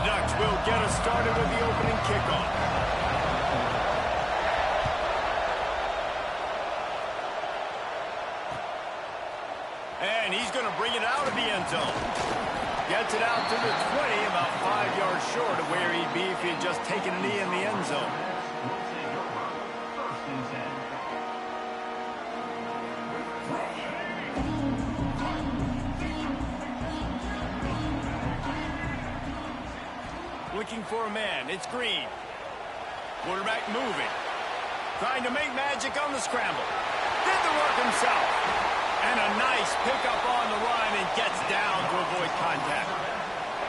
The Ducks will get us started with the opening kickoff. And he's going to bring it out of the end zone. Gets it out to the 20, about 5 yards short of where he'd be if he had just taken a knee in the end zone. Looking for a man. It's Green. Quarterback moving. Trying to make magic on the scramble. Did the work himself. And a nice pickup on the run and gets down to avoid contact.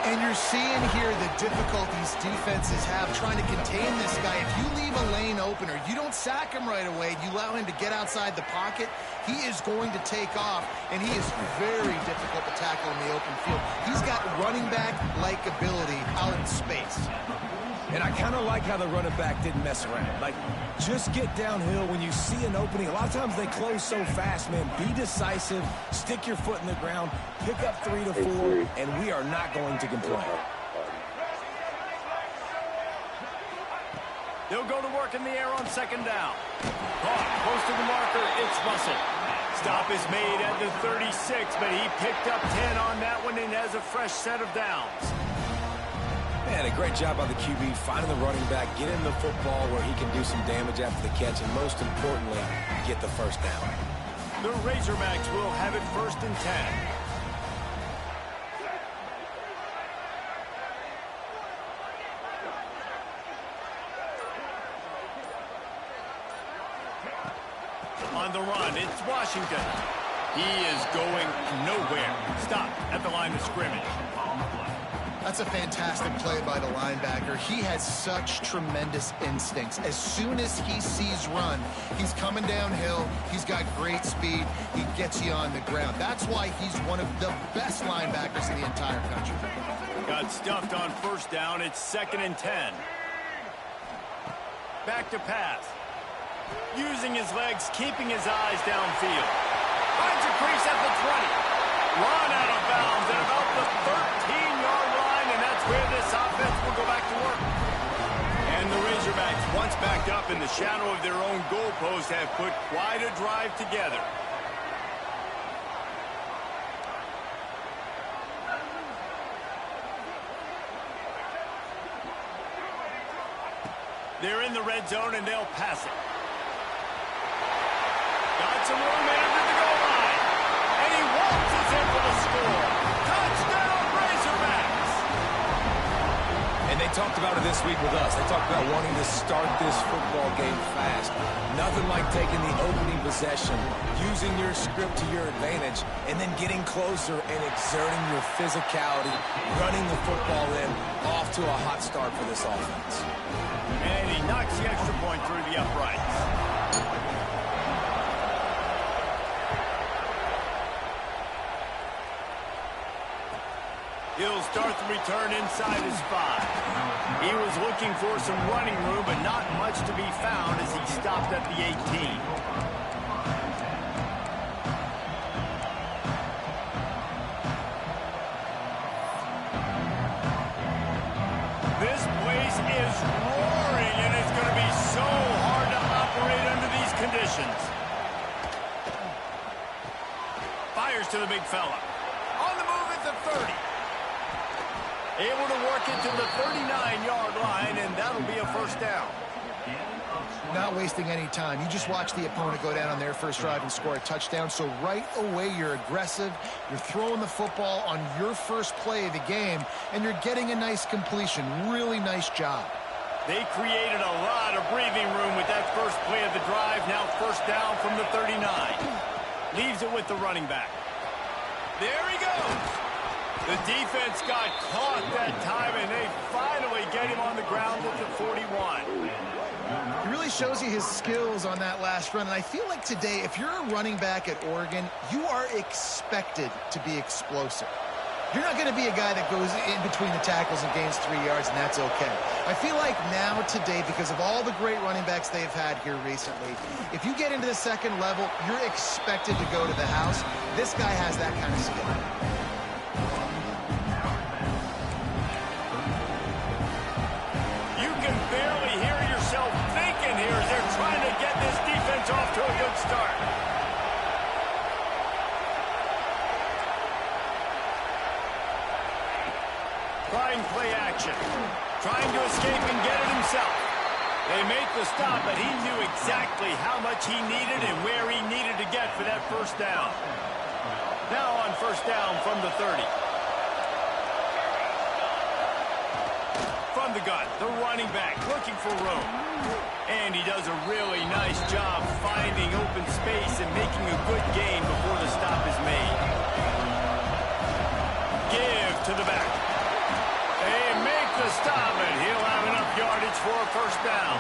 And you're seeing here the difficulties defenses have trying to contain this guy. If you leave a lane open or you don't sack him right away, you allow him to get outside the pocket, he is going to take off, and he is very difficult to tackle in the open field. He's got running back-like ability out in space. And I kind of like how the running back didn't mess around. Like, just get downhill when you see an opening. A lot of times they close so fast, man. Be decisive, stick your foot in the ground, pick up 3 to 4, and we are not going to complain. They'll go to work in the air on second down. Caught, close to the marker, it's Russell. Stop is made at the 36, but he picked up 10 on that one and has a fresh set of downs. Man, a great job by the QB, finding the running back, get him the football where he can do some damage after the catch, and most importantly, get the first down. The Razorbacks will have it 1st and 10. On the run, it's Washington. He is going nowhere. Stop at the line of scrimmage. That's a fantastic play by the linebacker. He has such tremendous instincts. As soon as he sees run, he's coming downhill. He's got great speed. He gets you on the ground. That's why he's one of the best linebackers in the entire country. Got stuffed on 1st down. It's 2nd and 10. Back to pass. Using his legs, keeping his eyes downfield. Finds a crease at the 20. Run out of bounds at about the 13-yard line, and that's where this offense will go back to work. And the Razorbacks, once backed up in the shadow of their own goalpost, have put quite a drive together. They're in the red zone, and they'll pass it. Got some room in under the goal line. And he waltzes in for the score. Touchdown, Razorbacks! And they talked about it this week with us. They talked about wanting to start this football game fast. Nothing like taking the opening possession, using your script to your advantage, and then getting closer and exerting your physicality, running the football in, off to a hot start for this offense. And he knocks the extra point through the uprights. He'll start the return inside his 5. He was looking for some running room, but not much to be found as he stopped at the 18. This place is roaring, and it's going to be so hard to operate under these conditions. Fires to the big fella. On the move at the 30. Able to work it to the 39-yard line, and that'll be a 1st down. Not wasting any time. You just watch the opponent go down on their first drive and score a touchdown. So right away, you're aggressive. You're throwing the football on your first play of the game, and you're getting a nice completion. Really nice job. They created a lot of breathing room with that first play of the drive. Now 1st down from the 39. Leaves it with the running back. There he goes. The defense got caught that time, and they finally get him on the ground at the 41. He really shows you his skills on that last run, and I feel like today, if you're a running back at Oregon, you are expected to be explosive. You're not going to be a guy that goes in between the tackles and gains 3 yards, and that's okay. I feel like now today, because of all the great running backs they've had here recently, if you get into the 2nd level, you're expected to go to the house. This guy has that kind of skill. Trying play action. Trying to escape and get it himself. They make the stop, but he knew exactly how much he needed and where he needed to get for that first down. Now on first down from the 30. From the gun, the running back looking for room. And he does a really nice job finding open space and making a good gain before the stop is made. Give to the back. They make the stop, and he'll have enough yardage for a first down.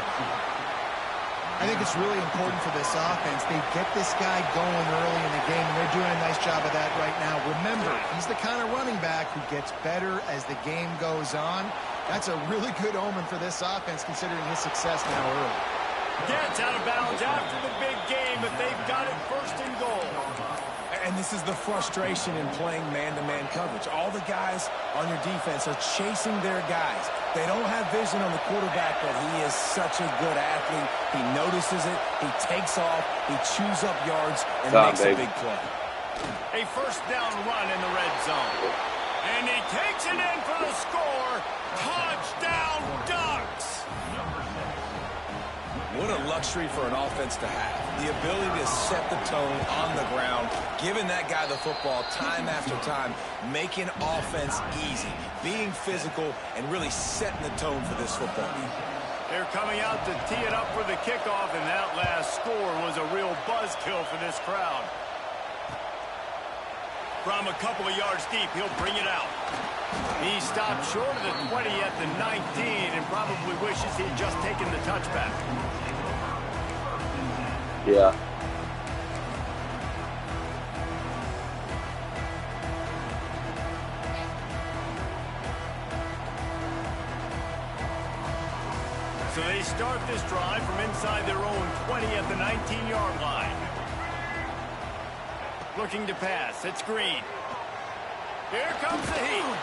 I think it's really important for this offense. They get this guy going early in the game, and they're doing a nice job of that right now. Remember, he's the kind of running back who gets better as the game goes on. That's a really good omen for this offense, considering his success now early. Gets out of bounds after the big game, but they've got it first and goal. And this is the frustration in playing man-to-man coverage. All the guys on your defense are chasing their guys. They don't have vision on the quarterback, but he is such a good athlete. He notices it, he takes off, he chews up yards, and makes a big play. A first down run in the red zone. And he takes it in for the score. Touchdown, Ducks! What a luxury for an offense to have. The ability to set the tone on the ground, giving that guy the football time after time, making offense easy, being physical, and really setting the tone for this football game. They're coming out to tee it up for the kickoff, and that last score was a real buzzkill for this crowd. From a couple of yards deep, he'll bring it out. He stopped short of the 20 at the 19 and probably wishes he had just taken the touchback. Yeah. So they start this drive from inside their own 20 at the 19-yard line. Looking to pass. It's Green. Here comes the heat.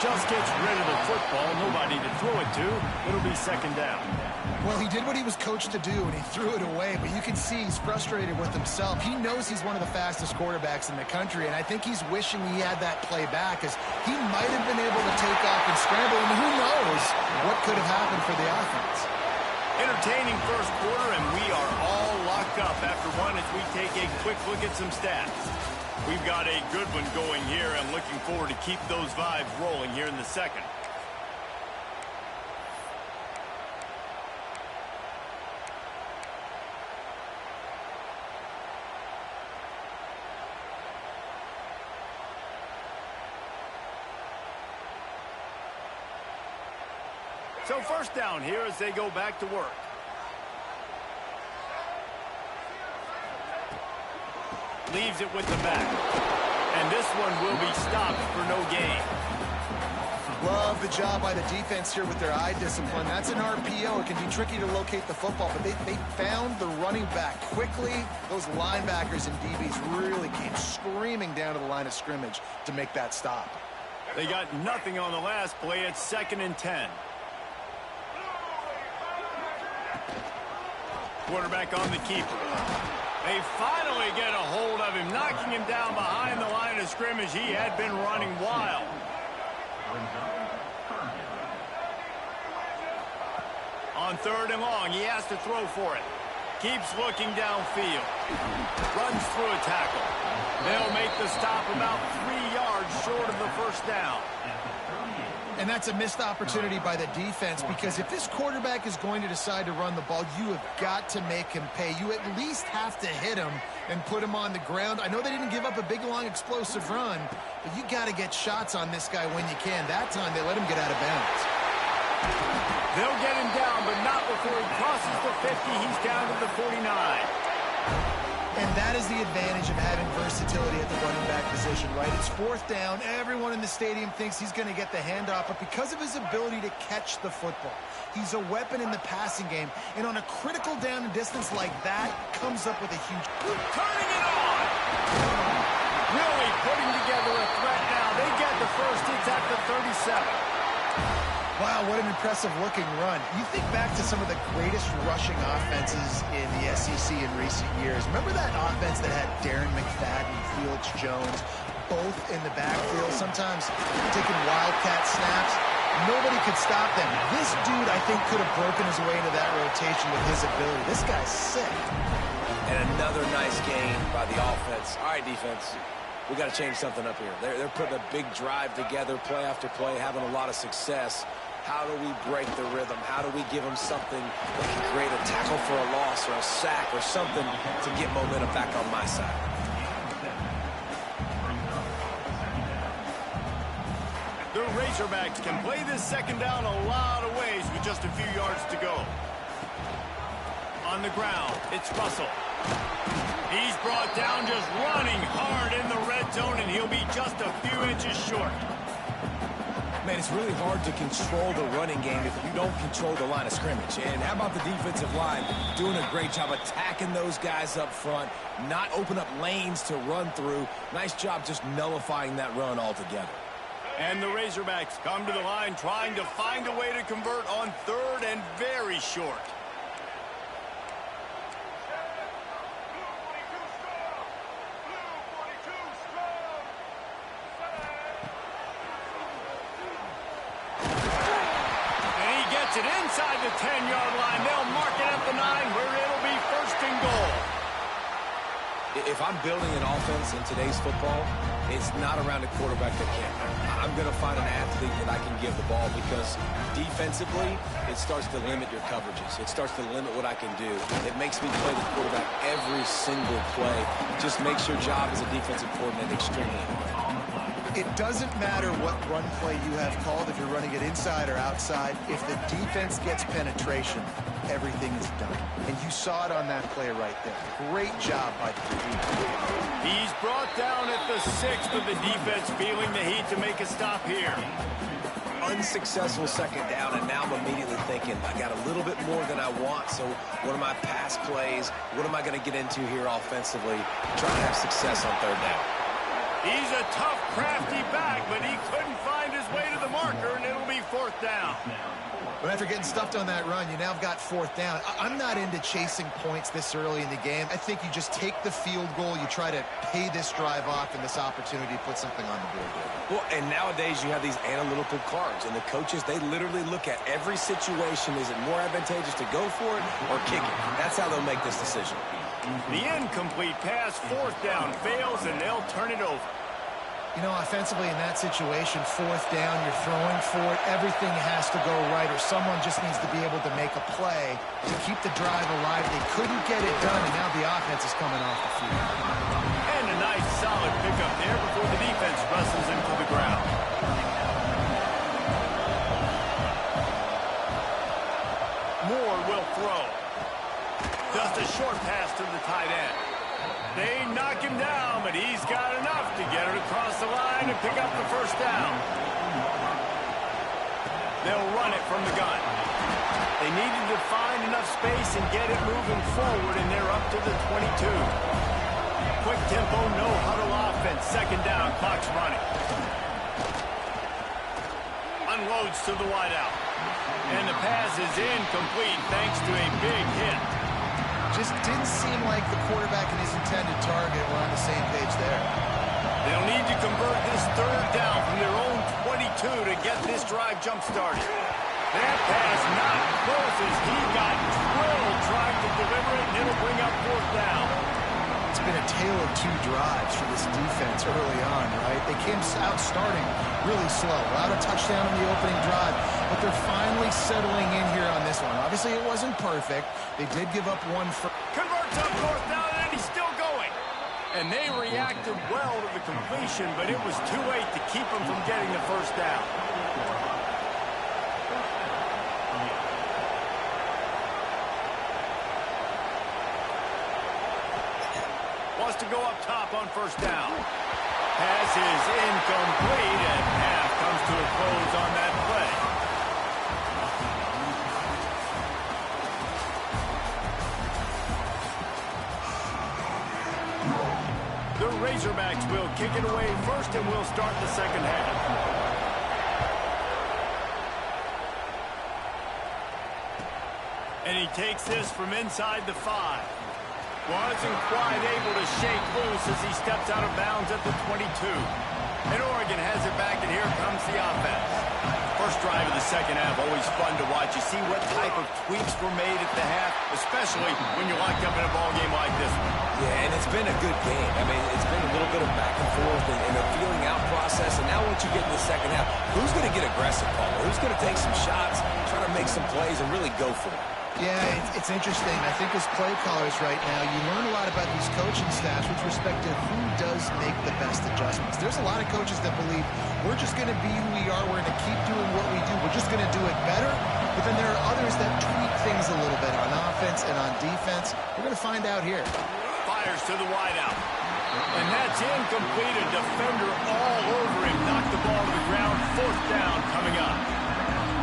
Just gets rid of the football. Nobody to throw it to. It'll be second down. Well, he did what he was coached to do, and he threw it away, but you can see he's frustrated with himself. He knows he's one of the fastest quarterbacks in the country, and I think he's wishing he had that play back, as he might have been able to take off and scramble, and who knows what could have happened for the offense. Entertaining first quarter, and we are all locked up after one as we take a quick look at some stats. We've got a good one going here, and looking forward to keep those vibes rolling here in the second. So first down here as they go back to work. Leaves it with the back. And this one will be stopped for no gain. Love the job by the defense here with their eye discipline. That's an RPO. It can be tricky to locate the football, but they found the running back quickly. Those linebackers and DBs really came screaming down to the line of scrimmage to make that stop. They got nothing on the last play. It's 2nd and 10. Quarterback on the keeper. They finally get a hold of him, knocking him down behind the line of scrimmage. He had been running wild. On 3rd and long, he has to throw for it. Keeps looking downfield. Runs through a tackle. They'll make the stop about 3 yards short of the first down. And that's a missed opportunity by the defense, because if this quarterback is going to decide to run the ball, you have got to make him pay. You at least have to hit him and put him on the ground. I know they didn't give up a big, long, explosive run, but you got to get shots on this guy when you can. That time, they let him get out of bounds. They'll get him down, but not before he crosses the 50. He's down to the 49. And that is the advantage of having versatility at the running back position, right? It's 4th down. Everyone in the stadium thinks he's going to get the handoff, but because of his ability to catch the football, he's a weapon in the passing game. And on a critical down and distance like that, comes up with a huge... Turning it on! Really putting together a threat now. They get the first. It's at the 37. Wow, what an impressive-looking run. You think back to some of the greatest rushing offenses in the SEC in recent years. Remember that offense that had Darren McFadden, Felix Jones, both in the backfield, sometimes taking wildcat snaps. Nobody could stop them. This dude, I think, could have broken his way into that rotation with his ability. This guy's sick. And another nice game by the offense. All right, defense, we got to change something up here. They're putting a big drive together, play after play, having a lot of success. How do we break the rhythm? How do we give them something that can create a tackle for a loss or a sack or something to get momentum back on my side? The Razorbacks can play this second down a lot of ways with just a few yards to go. On the ground, it's Russell. He's brought down just running hard in the red zone, and he'll be just a few inches short. Man, it's really hard to control the running game if you don't control the line of scrimmage. And how about the defensive line doing a great job attacking those guys up front, not open up lanes to run through. Nice job just nullifying that run altogether. And the Razorbacks come to the line trying to find a way to convert on third and very short. It inside the 10-yard line. They'll mark it at the 9 where it'll be first and goal. If I'm building an offense in today's football, it's not around a quarterback that can't. I'm going to find an athlete that I can give the ball because defensively, it starts to limit your coverages. It starts to limit what I can do. It makes me play the quarterback every single play. Just makes your job as a defensive coordinator extremely hard. It doesn't matter what run play you have called, if you're running it inside or outside. If the defense gets penetration, everything is done. And you saw it on that play right there. Great job by the defense. He's brought down at the 6th with the defense feeling the heat to make a stop here. Unsuccessful second down, and now I'm immediately thinking, I got a little bit more than I want, so what are my pass plays? What am I going to get into here offensively? Trying to have success on third down. He's a tough, crafty back, but he couldn't find his way to the marker, and it'll be fourth down. But after getting stuffed on that run, you now have got fourth down. I'm not into chasing points this early in the game. I think you just take the field goal, you try to pay this drive off, and this opportunity to put something on the board here. Well, and nowadays you have these analytical cards, and the coaches, they literally look at every situation. Is it more advantageous to go for it or kick it? That's how they'll make this decision. The incomplete pass, fourth down, fails, and they'll turn it over. You know, offensively in that situation, fourth down, you're throwing for it. Everything has to go right, or someone just needs to be able to make a play to keep the drive alive. They couldn't get it done, and now the offense is coming off the field. And a nice, solid pickup there before the defense wrestles him to the ground. Moore will throw. Just a short pass to the tight end. They knock him down, but he's got enough to get it across the line and pick up the first down. They'll run it from the gun. They needed to find enough space and get it moving forward, and they're up to the 22. Quick tempo, no huddle offense. Second down, clock's running. Unloads to the wideout. And the pass is incomplete thanks to a big hit. Just didn't seem like the quarterback and his intended target were on the same page there. They'll need to convert this third down from their own 22 to get this drive jump-started. That pass not close as he got drilled trying to deliver it, and it'll bring up fourth down. It's been a tale of two drives for this defense early on, right? They came out starting really slow, allowed a touchdown in the opening drive, but they're finally settling in here on this one. Obviously, it wasn't perfect. They did give up one for... Converts up fourth down, and he's still going. And they reacted well to the completion, but it was too late to keep him from getting the first down. Wants to go up top on first down. Pass is incomplete, and half comes to a close on that play. The Razorbacks will kick it away first, and we'll start the second half. And he takes this from inside the 5. Wasn't quite able to shake loose as he steps out of bounds at the 22. And Oregon has it back, and here comes the offense. First drive of the second half, always fun to watch. You see what type of tweaks were made at the half, especially when you're locked up in a ball game like this one. Yeah, and it's been a good game. I mean, it's been a little bit of back and forth and a feeling out process. And now once you get in the second half, who's going to get aggressive, Paul? Who's going to take some shots, try to make some plays, and really go for it? Yeah, it's interesting. I think as play callers right now, you learn a lot about these coaching staffs with respect to who does make the best adjustments. There's a lot of coaches that believe we're just going to be who we are. We're going to keep doing what we do. We're just going to do it better. But then there are others that tweak things a little bit on offense and on defense. We're going to find out here. Fires to the wideout. And that's incomplete. A defender all over him. Knocked the ball to the ground. Fourth down coming up.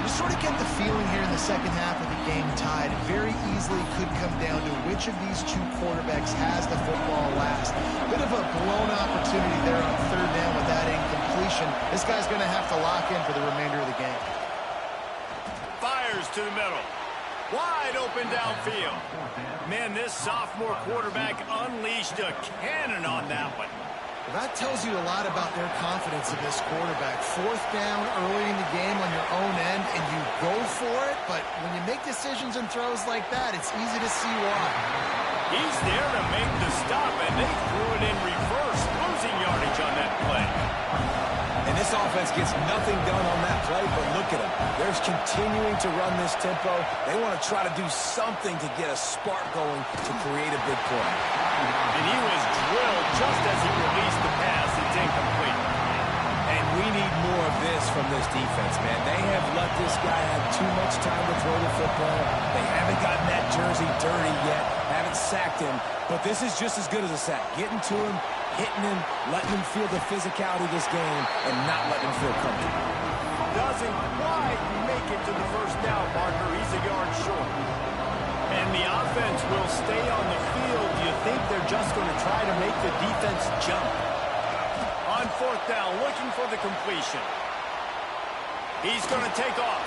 You sort of get the feeling here in the second half of the game tied. It very easily could come down to which of these two quarterbacks has the football last. Bit of a blown opportunity there on third down with that incompletion. This guy's going to have to lock in for the remainder of the game. Fires to the middle. Wide open downfield. Man, this sophomore quarterback unleashed a cannon on that one. Well, that tells you a lot about their confidence in this quarterback. Fourth down early in the game on your own end, and you go for it, but when you make decisions and throws like that, it's easy to see why. He's there to make the stop, and they threw it in reverse, losing yardage on that play. And this offense gets nothing done on that play, but look at them. They're continuing to run this tempo. They want to try to do something to get a spark going to create a big play. And he was drilled just as he released the pass. It's incomplete. And we need more of this from this defense, man. They have let this guy have too much time to throw the football. They haven't gotten that jersey dirty yet, haven't sacked him. But this is just as good as a sack. Getting to him, hitting him, letting him feel the physicality of this game, and not letting him feel comfortable. Doesn't quite make it to the first down marker. He's a yard short. And the offense will stay on the field. Do you think they're just going to try to make the defense jump? On fourth down, looking for the completion. He's going to take off.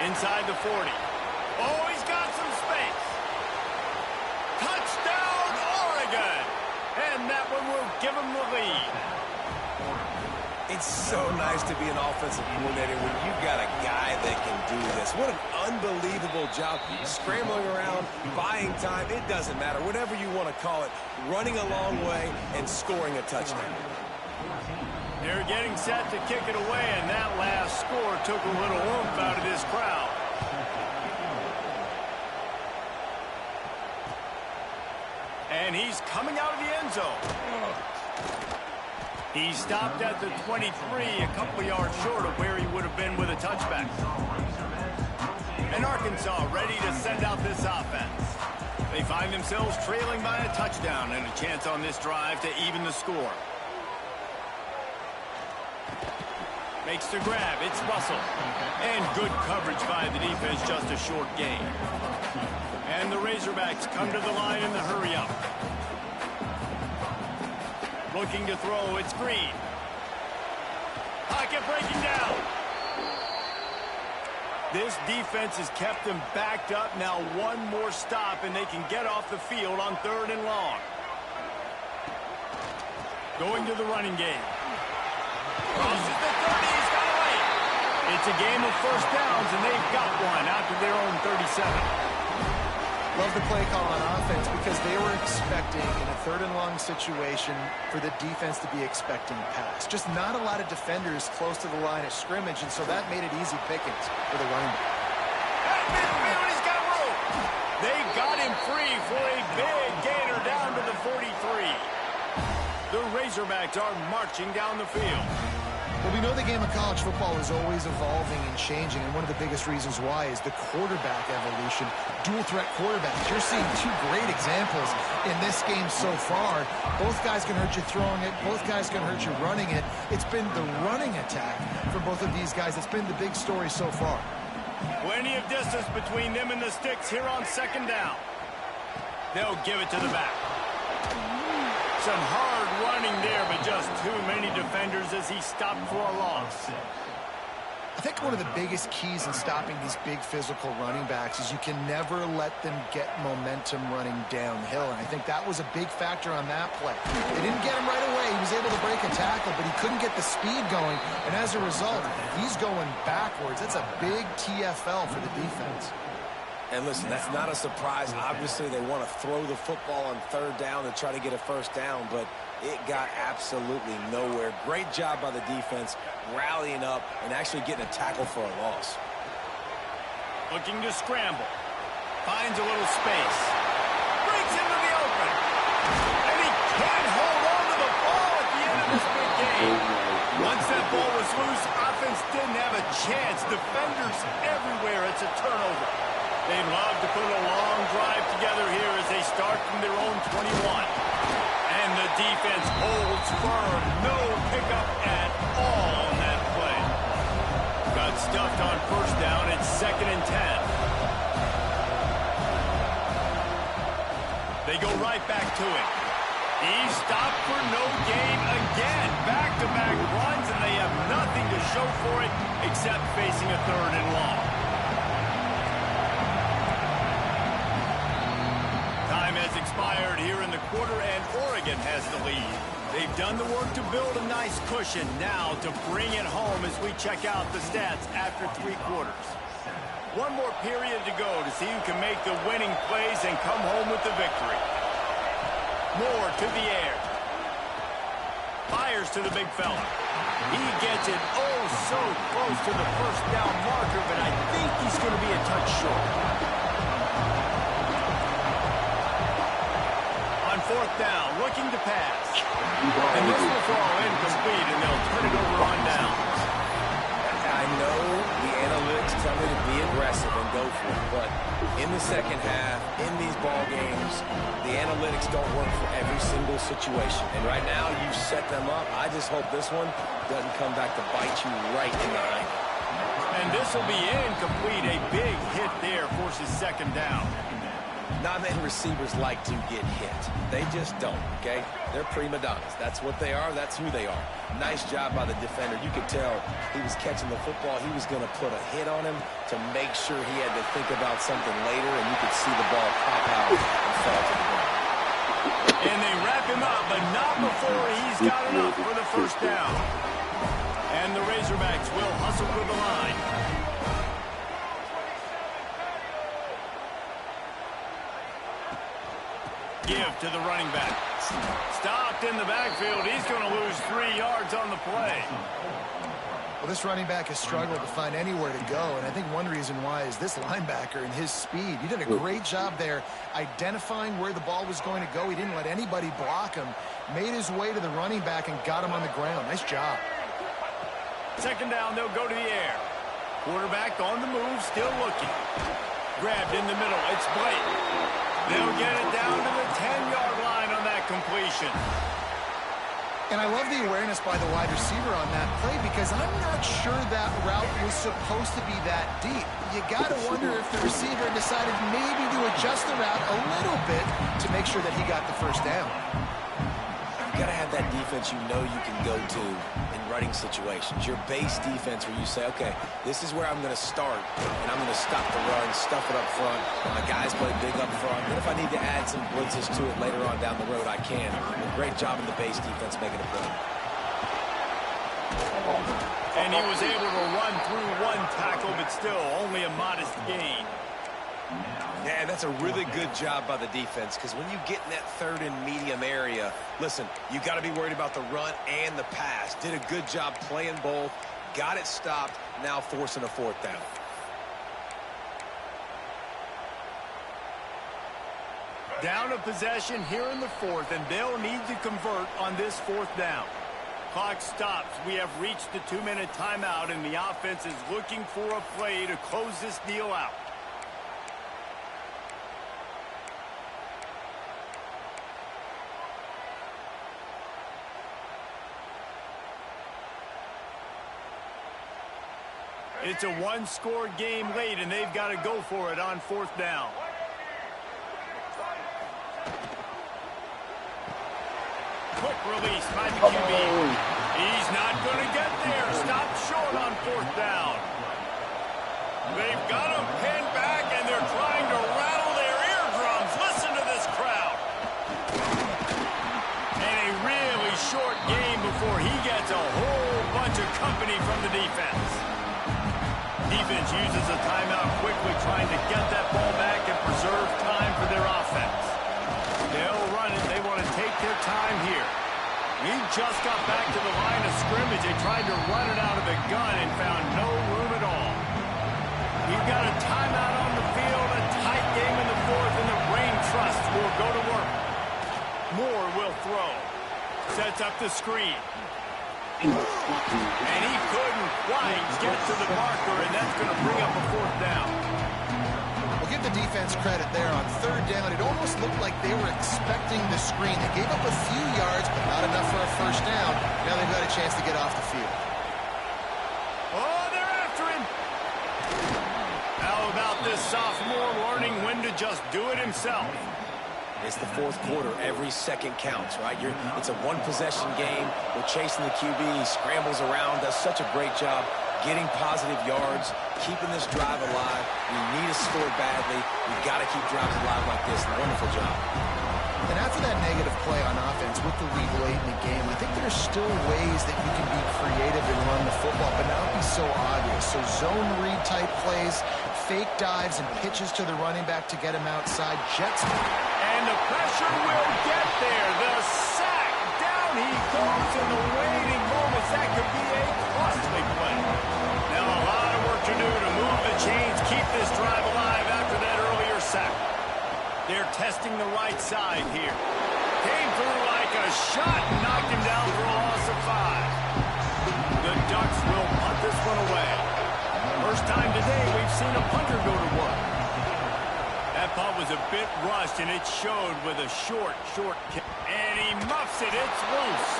Inside the 40. Oh, he's got some space. Touchdown, Oregon! And that one will give him the lead. It's so nice to be an offensive coordinator when you've got a guy that can do this. What an unbelievable job. Scrambling around, buying time, it doesn't matter. Whatever you want to call it, running a long way and scoring a touchdown. They're getting set to kick it away, and that last score took a little oomph out of this crowd. And he's coming out of the end zone. He stopped at the 23, a couple yards short of where he would have been with a touchback. And Arkansas ready to send out this offense. They find themselves trailing by a touchdown and a chance on this drive to even the score. Makes the grab. It's Russell. And good coverage by the defense, just a short gain. And the Razorbacks come to the line in the hurry-up. Looking to throw, it's Green. Pocket breaking down. This defense has kept them backed up. Now one more stop, and they can get off the field on third and long. Going to the running game. Crosses the 30, he's got away. It's a game of first downs, and they've got one out to their own 37. Love the play call on offense because they were expecting in a third and long situation for the defense to be expecting pass. Just not a lot of defenders close to the line of scrimmage, and so that made it easy pickings for the running back. At midfield, he's got room. They got him free for a big gainer down to the 43. The Razorbacks are marching down the field. Well, we know the game of college football is always evolving and changing, and one of the biggest reasons why is the quarterback evolution. Dual threat quarterbacks. You're seeing two great examples in this game so far. Both guys can hurt you throwing it. Both guys can hurt you running it. It's been the running attack for both of these guys. It's been the big story so far. Plenty of distance between them and the sticks here on second down. They'll give it to the back. Some hard running there, but just too many defenders as he stopped for a loss. I think one of the biggest keys in stopping these big physical running backs is you can never let them get momentum running downhill. And I think that was a big factor on that play. They didn't get him right away. He was able to break a tackle, but he couldn't get the speed going. And as a result, he's going backwards. That's a big TFL for the defense. And listen, that's not a surprise. Obviously, they want to throw the football on third down to try to get a first down, but it got absolutely nowhere. Great job by the defense, rallying up and actually getting a tackle for a loss. Looking to scramble. Finds a little space. Breaks into the open. And he can't hold on to the ball at the end of this big game. Once that ball was loose, offense didn't have a chance. Defenders everywhere. It's a turnover. They'd love to put a long drive together here as they start from their own 21. And the defense holds firm. No pickup at all on that play. Got stuffed on first down. It's 2nd and 10. They go right back to it. He's stopped for no gain again. Back-to-back runs, and they have nothing to show for it except facing a 3rd and long. Time has expired here in the quarter, and Oregon has the lead. They've done the work to build a nice cushion. Now to bring it home as we check out the stats after 3 quarters. One more period to go to see who can make the winning plays and come home with the victory. Moore to the air. Fires to the big fella. He gets it oh so close to the first down marker, but I think he's going to be a touch short. On 4th down, looking to pass. And this will fall incomplete, and they'll turn it over on downs. I know the analytics tell me to be aggressive and go for it, but in the second half, in these ball games, the analytics don't work for every single situation. And right now, you've set them up. I just hope this one doesn't come back to bite you right in the hind. And this will be incomplete. A big hit there forces 2nd down. Not many receivers like to get hit. They just don't, okay? They're prima donnas. That's what they are. That's who they are. Nice job by the defender. You could tell he was catching the football. He was going to put a hit on him to make sure he had to think about something later, and you could see the ball pop out and fall to the ground. And they wrap him up, but not before he's got enough for the first down. And the Razorbacks will hustle for the line. Give to the running back. Stopped in the backfield. He's going to lose 3 yards on the play. Well, this running back has struggled to find anywhere to go, and I think one reason why is this linebacker and his speed. He did a great job there identifying where the ball was going to go. He didn't let anybody block him. Made his way to the running back and got him on the ground. Nice job. 2nd down, they'll go to the air. Quarterback on the move, still looking. Grabbed in the middle. It's Blake. They'll get it down to the 10-yard line on that completion. And I love the awareness by the wide receiver on that play because I'm not sure that route was supposed to be that deep. You got to wonder if the receiver decided maybe to adjust the route a little bit to make sure that he got the first down. You got to have that defense you know you can go to in running situations. Your base defense where you say, okay, this is where I'm going to start, and I'm going to stop the run, stuff it up front. My guys play big up front. Then if I need to add some blitzes to it later on down the road, I can. But great job in the base defense making a play. And he was able to run through 1 tackle, but still only a modest gain. Yeah, that's a really good job by the defense because when you get in that 3rd and medium area, listen, you got to be worried about the run and the pass. Did a good job playing both, got it stopped, now forcing a 4th down. Down a possession here in the 4th, and they'll need to convert on this 4th down. Clock stops. We have reached the 2-minute timeout, and the offense is looking for a play to close this deal out. It's a 1-score game late, and they've got to go for it on 4th down. Quick release by the QB. He's not going to get there. Stopped short on 4th down. defense uses a timeout quickly, trying to get that ball back and preserve time for their offense. They'll run it. They want to take their time here. He just got back to the line of scrimmage. They tried to run it out of the gun and found no room at all. We've got a timeout on the field, a tight game in the fourth, and the Brain Trust will go to work. Moore will throw. Sets up the screen. And he couldn't quite get to the marker, and that's going to bring up a fourth down. We'll give the defense credit there on third down. It almost looked like they were expecting the screen. They gave up a few yards, but not enough for a first down. Now they've got a chance to get off the field. Oh, they're after him. How about this sophomore learning when to just do it himself? It's the fourth quarter. Every second counts, right? It's a one-possession game. We're chasing the QB. He scrambles around, does such a great job getting positive yards, keeping this drive alive. We need a score badly. We've got to keep drives alive like this. Wonderful job. And after that negative play on offense with the lead late in the game, I think there's still ways that you can be creative and run the football, but not be so obvious. So zone read type plays, fake dives, and pitches to the running back to get him outside. Jets. And the pressure will get there. The sack. Down he goes in the waiting moments. That could be a costly play. Now a lot of work to do to move the chains, keep this drive alive after that earlier sack. They're testing the right side here. Came through like a shot and knocked him down for a loss of 5. The Ducks will punt this one away. First time today we've seen a punter go to work. That punt was a bit rushed, and it showed with a short kick. And he muffs it. It's loose.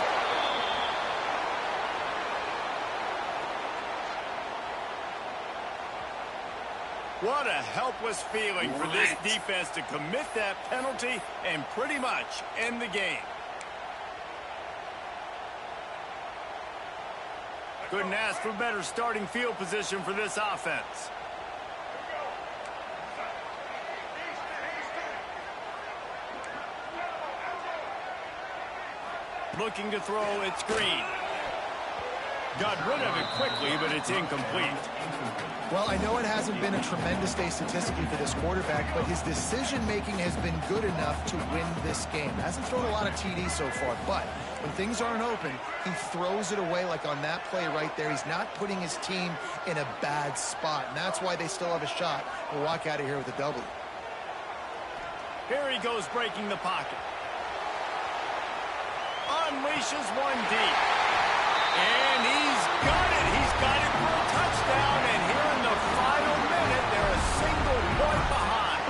What a helpless feeling for this defense to commit that penalty and pretty much end the game. Couldn't ask for better starting field position for this offense. Looking to throw, it's Green. Got rid of it quickly, but it's incomplete. Well, I know it hasn't been a tremendous day statistically for this quarterback, but his decision-making has been good enough to win this game. Hasn't thrown a lot of TDs so far, but when things aren't open, he throws it away like on that play right there. He's not putting his team in a bad spot, and that's why they still have a shot to walk out of here with a W. Here he goes breaking the pocket. Unleashes one deep. And he's got it. He's got it for a touchdown. And here in the final minute, they're a single point behind.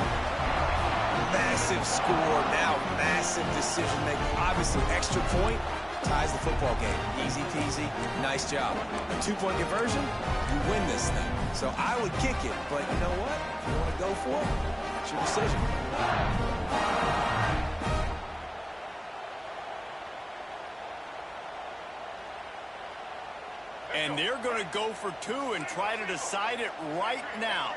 Massive score, now massive decision making. Obviously, extra point ties the football game. Easy peasy, nice job. A 2-point conversion, you win this thing. So I would kick it, but you know what? If you want to go for it, that's your decision. And they're going to go for 2 and try to decide it right now.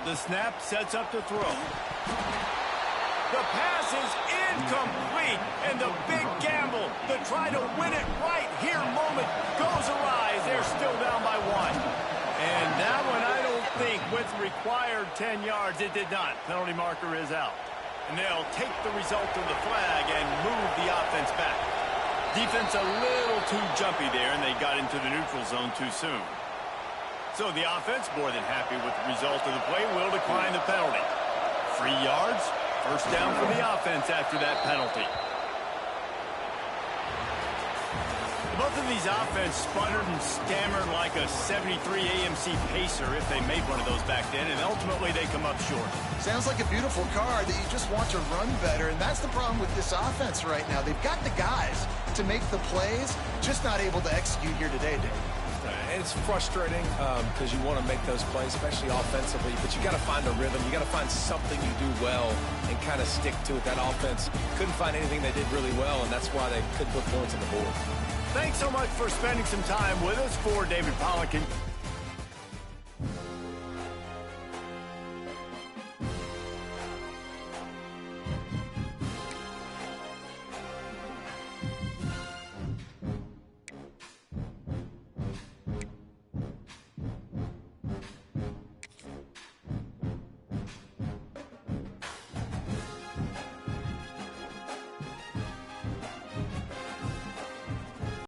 The snap sets up to throw. The pass is incomplete, and the big gamble to try to win it right here moment goes awry. They're still down by 1. And that one, I don't think, with required 10 yards, it did not. Penalty marker is out. And they'll take the result of the flag and move the offense back. Defense a little too jumpy there, and they got into the neutral zone too soon. So the offense, more than happy with the result of the play, will decline the penalty. 3 yards, first down for the offense after that penalty. Both of these offense sputtered and stammered like a 73 AMC Pacer if they made one of those back then, and ultimately they come up short. Sounds like a beautiful car that you just want to run better, and that's the problem with this offense right now. They've got the guys to make the plays, just not able to execute here today, Dave. It's frustrating because you want to make those plays, especially offensively, but you got to find a rhythm. You got to find something you do well and kind of stick to it. That offense couldn't find anything they did really well, and that's why they couldn't put points on the board. Thanks so much for spending some time with us. For David Pollock and